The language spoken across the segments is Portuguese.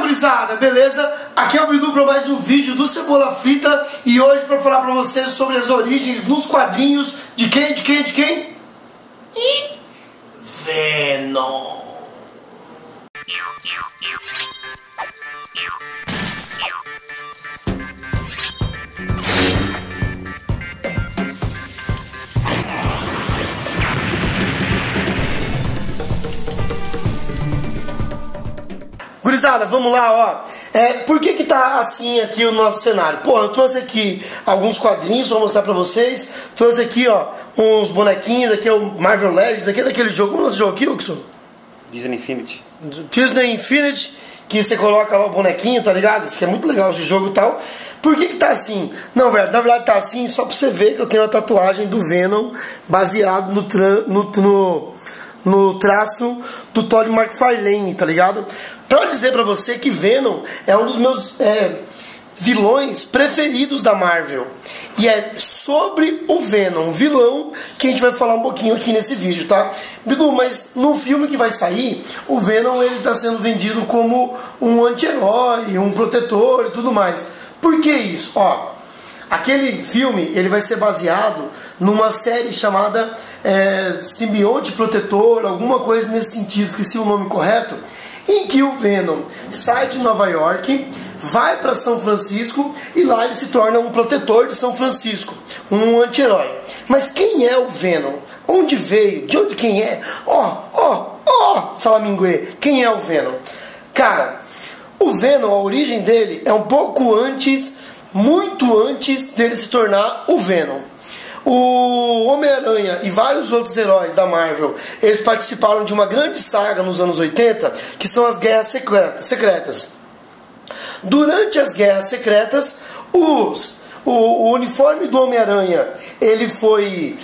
gurizada, beleza? Aqui é o Bidu para mais um vídeo do Cebola Frita e hoje para falar para vocês sobre as origens nos quadrinhos de quem? Venom. Gurizada, vamos lá, ó. Por que tá assim aqui o nosso cenário? Pô, eu trouxe aqui alguns quadrinhos pra mostrar pra vocês. Trouxe aqui, ó, uns bonequinhos. Aqui é o Marvel Legends. Aqui é daquele jogo. Como é esse jogo aqui, Wilson? Disney Infinity. Disney Infinity, que você coloca lá o bonequinho, tá ligado? Isso aqui é muito legal esse jogo e tal. Por que tá assim? Não, velho, na verdade tá assim só pra você ver que eu tenho a tatuagem do Venom baseado no traço do Todd McFarlane, tá ligado? Pra dizer pra você que Venom é um dos meus vilões preferidos da Marvel. E é sobre o Venom, vilão, que a gente vai falar um pouquinho aqui nesse vídeo, tá? Bidu, mas no filme que vai sair, o Venom ele tá sendo vendido como um anti-herói, um protetor e tudo mais. Por que isso? Ó, aquele filme ele vai ser baseado numa série chamada Simbionte Protetor, alguma coisa nesse sentido, esqueci o nome correto, em que o Venom sai de Nova York, vai para São Francisco e lá ele se torna um protetor de São Francisco, um anti-herói. Mas quem é o Venom? Onde veio? De onde quem é? Salaminguê, quem é o Venom? Cara, o Venom, a origem dele é um pouco antes, muito antes dele se tornar o Venom. O Homem-Aranha e vários outros heróis da Marvel, eles participaram de uma grande saga nos anos 80, que são as Guerras Secretas. Durante as Guerras Secretas, o uniforme do Homem-Aranha ele foi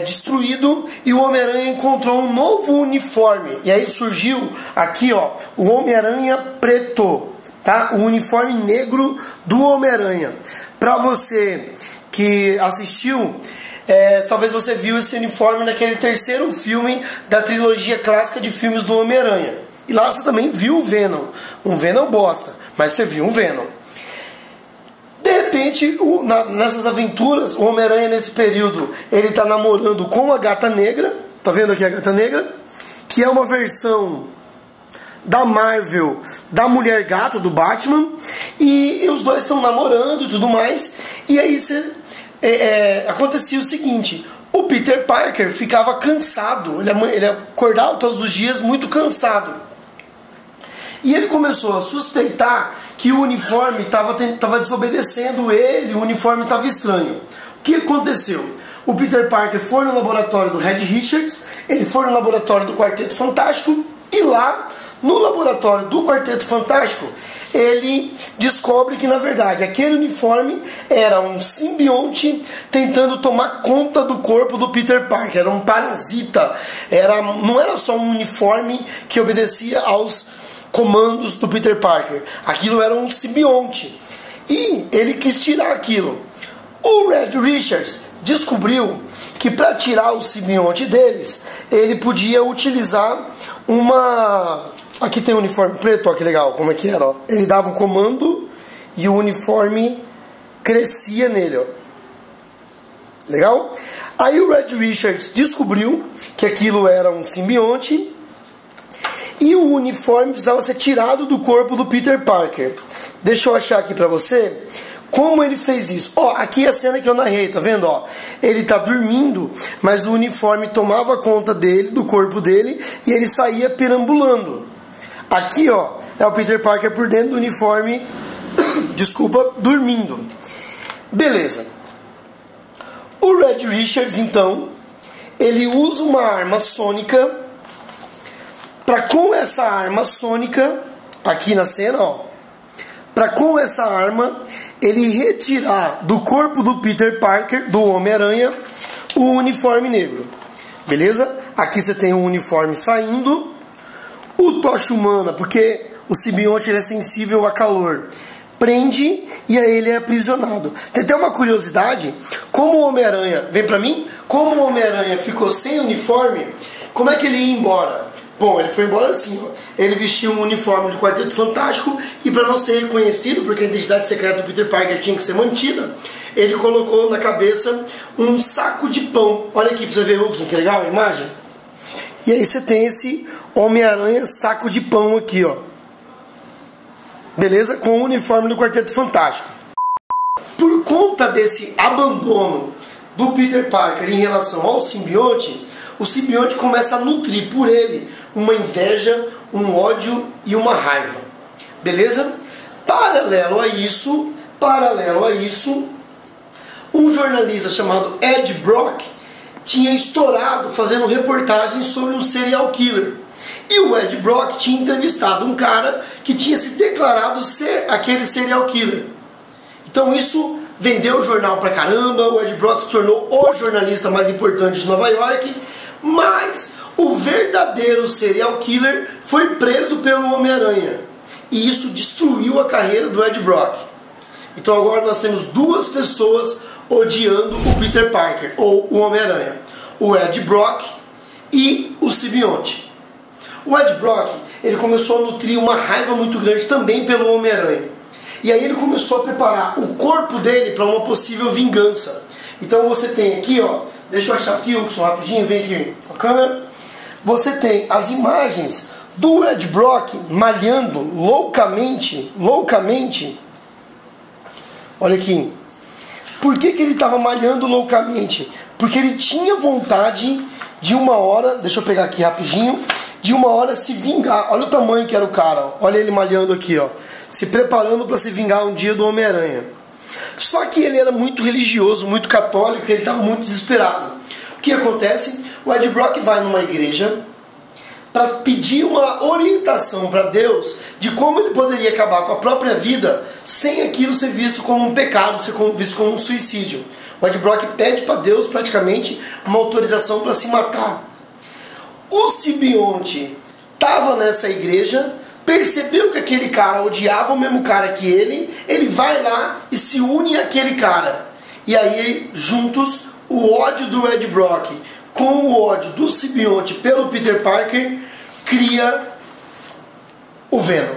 destruído e o Homem-Aranha encontrou um novo uniforme. E aí surgiu aqui, ó, o Homem-Aranha preto, tá? O uniforme negro do Homem-Aranha. Pra você que assistiu, talvez você viu esse uniforme naquele terceiro filme da trilogia clássica de filmes do Homem-Aranha. E lá você também viu o Venom. Um Venom bosta, mas você viu um Venom. De repente, nessas aventuras, o Homem-Aranha nesse período, ele tá namorando com a Gata Negra. Tá vendo aqui a Gata Negra? Que é uma versão da Marvel, da Mulher Gata, do Batman. E os dois estão namorando e tudo mais. E aí acontecia o seguinte: o Peter Parker ficava cansado, ele acordava todos os dias muito cansado, e ele começou a suspeitar que o uniforme estava desobedecendo ele, o uniforme estava estranho. O que aconteceu? O Peter Parker foi no laboratório do Reed Richards, ele foi no laboratório do Quarteto Fantástico, e lá no laboratório do Quarteto Fantástico ele descobre que na verdade aquele uniforme era um simbionte tentando tomar conta do corpo do Peter Parker, era um parasita, não era só um uniforme que obedecia aos comandos do Peter Parker, aquilo era um simbionte e ele quis tirar aquilo. O Reed Richards descobriu que para tirar o simbionte deles ele podia utilizar aqui tem o uniforme preto, ó, que legal, como é que era, ó. Ele dava um comando e o uniforme crescia nele, ó. Legal? Aí o Reed Richards descobriu que aquilo era um simbionte e o uniforme precisava ser tirado do corpo do Peter Parker. Deixa eu achar aqui pra você como ele fez isso. Ó, aqui é a cena que eu narrei, tá vendo? Ó, ele tá dormindo, mas o uniforme tomava conta dele, do corpo dele, e ele saía perambulando. Aqui, ó, é o Peter Parker por dentro do uniforme, desculpa, dormindo. Beleza. O Reed Richards, então, ele usa uma arma sônica para com essa arma sônica, aqui na cena, ó, para com essa arma ele retirar do corpo do Peter Parker, do Homem-Aranha, o uniforme negro. Beleza? Aqui você tem o uniforme saindo. O tocha humana, porque o simbionte ele é sensível a calor, prende e aí ele é aprisionado. Tem até uma curiosidade, como o Homem-Aranha, vem pra mim, como o Homem-Aranha ficou sem uniforme, como é que ele ia embora? Bom, ele foi embora assim, ó. Ele vestiu um uniforme do Quarteto Fantástico e para não ser reconhecido, porque a identidade secreta do Peter Parker tinha que ser mantida, ele colocou na cabeça um saco de pão. Olha aqui pra você ver, Hudson, que legal a imagem. E aí você tem esse Homem-Aranha saco de pão aqui, ó. Beleza? Com o uniforme do Quarteto Fantástico. Por conta desse abandono do Peter Parker em relação ao simbionte, o simbionte começa a nutrir por ele uma inveja, um ódio e uma raiva. Beleza? Paralelo a isso, um jornalista chamado Ed Brock tinha estourado fazendo reportagens sobre um serial killer. E o Ed Brock tinha entrevistado um cara que tinha se declarado ser aquele serial killer. Então isso vendeu o jornal pra caramba, o Ed Brock se tornou o jornalista mais importante de Nova York, mas o verdadeiro serial killer foi preso pelo Homem-Aranha. E isso destruiu a carreira do Ed Brock. Então agora nós temos duas pessoas odiando o Peter Parker, ou o Homem-Aranha. O Ed Brock e o simbionte. O Ed Brock, ele começou a nutrir uma raiva muito grande também pelo Homem-Aranha. E aí ele começou a preparar o corpo dele para uma possível vingança. Então você tem aqui, ó, deixa eu achar aqui, Hudson, rapidinho, vem aqui com a câmera. Você tem as imagens do Ed Brock malhando loucamente. Olha aqui. Por que ele estava malhando loucamente? Porque ele tinha vontade de uma hora, deixa eu pegar aqui rapidinho, de uma hora se vingar. Olha o tamanho que era o cara, ó. Olha ele malhando aqui, ó, se preparando para se vingar um dia do Homem-Aranha. Só que ele era muito religioso, muito católico, ele estava muito desesperado. O que acontece? O Ed Brock vai numa igreja para pedir uma orientação para Deus de como ele poderia acabar com a própria vida sem aquilo ser visto como um pecado, ser visto como um suicídio. O Ed Brock pede para Deus praticamente uma autorização para se matar. O simbionte estava nessa igreja, percebeu que aquele cara odiava o mesmo cara que ele vai lá e se une àquele cara. E aí, juntos, o ódio do Ed Brock com o ódio do simbionte pelo Peter Parker cria o Venom.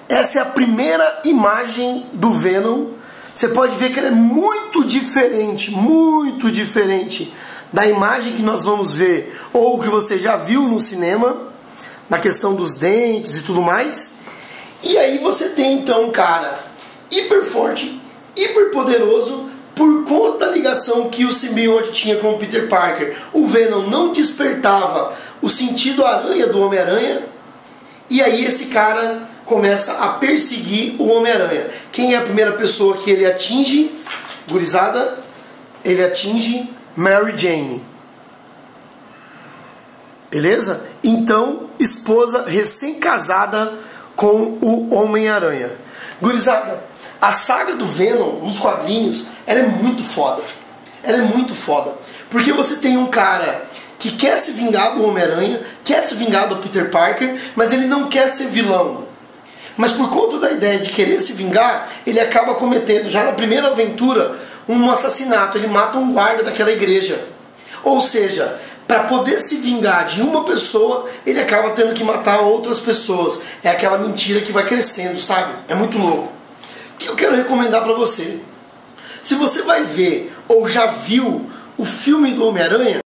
Essa é a primeira imagem do Venom. Você pode ver que ele é muito diferente da imagem que nós vamos ver, ou que você já viu no cinema, na questão dos dentes e tudo mais. E aí você tem então um cara hiper forte, hiper poderoso, por conta da ligação que o simbionte tinha com o Peter Parker. O Venom não despertava o sentido aranha do Homem-Aranha, e aí esse cara começa a perseguir o Homem-Aranha. Quem é a primeira pessoa que ele atinge, gurizada? Ele atinge Mary Jane. Beleza? Então, esposa recém-casada com o Homem-Aranha. Gurizada, a saga do Venom nos quadrinhos, ela é muito foda. Ela é muito foda. Porque você tem um cara que quer se vingar do Homem-Aranha, quer se vingar do Peter Parker, mas ele não quer ser vilão. Mas por conta da ideia de querer se vingar, ele acaba cometendo, já na primeira aventura, um assassinato. Ele mata um guarda daquela igreja. Ou seja, para poder se vingar de uma pessoa, ele acaba tendo que matar outras pessoas. É aquela mentira que vai crescendo, sabe? É muito louco. O que eu quero recomendar para você? Se você vai ver ou já viu o filme do Homem-Aranha,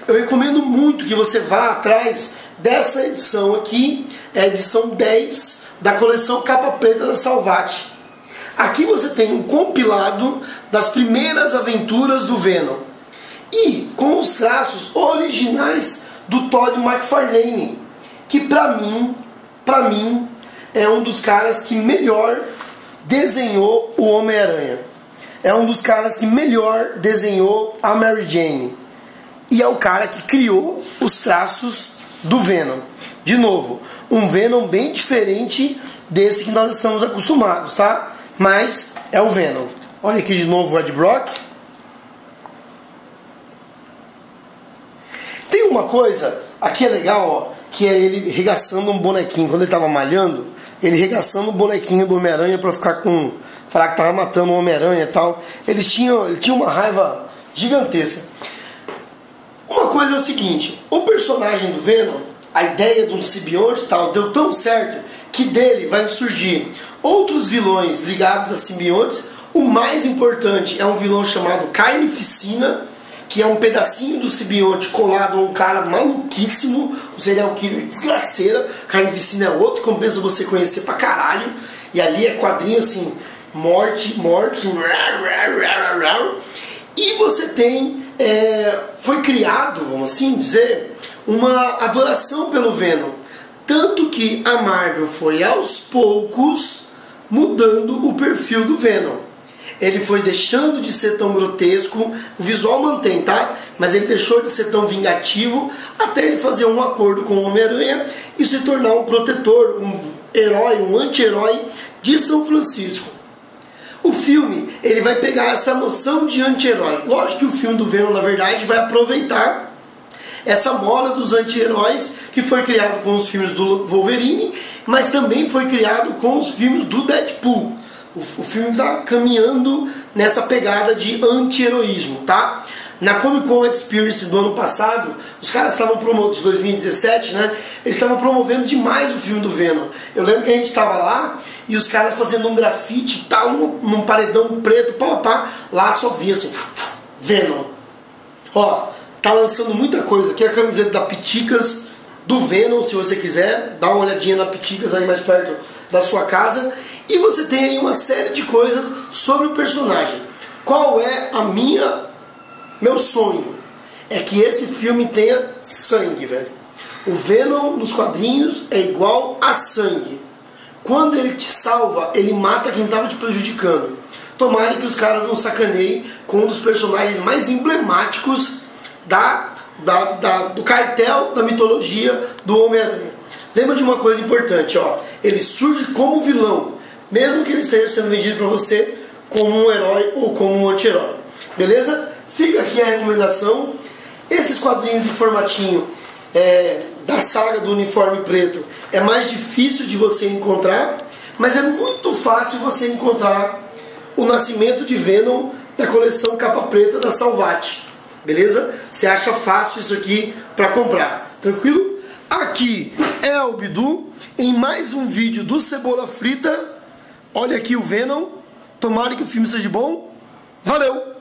eu recomendo muito que você vá atrás dessa edição aqui, é a edição 10 da coleção Capa Preta da Salvat. Aqui você tem um compilado das primeiras aventuras do Venom e com os traços originais do Todd McFarlane, que pra mim é um dos caras que melhor desenhou o Homem-Aranha. É um dos caras que melhor desenhou a Mary Jane. E é o cara que criou os traços do Venom. De novo, um Venom bem diferente desse que nós estamos acostumados, tá? Mas é o Venom. Olha aqui de novo o Ed Brock. Tem uma coisa, aqui é legal, ó, que é ele regaçando um bonequinho. Quando ele tava malhando, ele regaçando o bonequinho do Homem-Aranha pra falar que tava matando o Homem-Aranha e tal. Ele tinha uma raiva gigantesca. Uma coisa é o seguinte, o personagem do Venom, a ideia de um simbionte e tal, deu tão certo que dele vai surgir outros vilões ligados a simbiontes. O mais importante é um vilão chamado Carnificina, que é um pedacinho do simbionte colado a um cara maluquíssimo, um serial killer desgraceira. Carnificina é outro, compensa você conhecer pra caralho. E ali é quadrinho assim, morte, morte. E você tem, foi criado, vamos assim dizer, uma adoração pelo Venom. Tanto que a Marvel foi aos poucos mudando o perfil do Venom. Ele foi deixando de ser tão grotesco, o visual mantém, tá? Mas ele deixou de ser tão vingativo até ele fazer um acordo com o Homem-Aranha e se tornar um protetor, um herói, um anti-herói de São Francisco. O filme, ele vai pegar essa noção de anti-herói. Lógico que o filme do Venom, na verdade, vai aproveitar essa mola dos anti-heróis que foi criado com os filmes do Wolverine, mas também foi criado com os filmes do Deadpool. O filme está caminhando nessa pegada de anti-heroísmo, tá? Na Comic Con Experience do ano passado, os caras estavam promovendo, de 2017, né? Eles estavam promovendo demais o filme do Venom. Eu lembro que a gente estava lá e os caras fazendo um grafite, tal, num paredão preto, pá, lá só via assim, Venom. Ó, tá lançando muita coisa. Aqui é a camiseta da Piticas do Venom, se você quiser, dá uma olhadinha na Piticas aí mais perto da sua casa. E você tem aí uma série de coisas sobre o personagem. Qual é meu sonho? É que esse filme tenha sangue, velho. O Venom nos quadrinhos é igual a sangue. Quando ele te salva, ele mata quem estava te prejudicando. Tomara que os caras não sacaneiem com um dos personagens mais emblemáticos do cartel da mitologia do Homem-Aranha. Lembra de uma coisa importante, ó. Ele surge como vilão, mesmo que ele esteja sendo vendido para você como um herói ou como um anti-herói. Beleza? Fica aqui a recomendação. Esses quadrinhos de formatinho da saga do uniforme preto é mais difícil de você encontrar, mas é muito fácil você encontrar o Nascimento de Venom da coleção Capa Preta da Salvat. Beleza? Você acha fácil isso aqui para comprar. Tranquilo? Aqui é o Bidu em mais um vídeo do Cebola Frita. Olha aqui o Venom. Tomara que o filme seja bom. Valeu!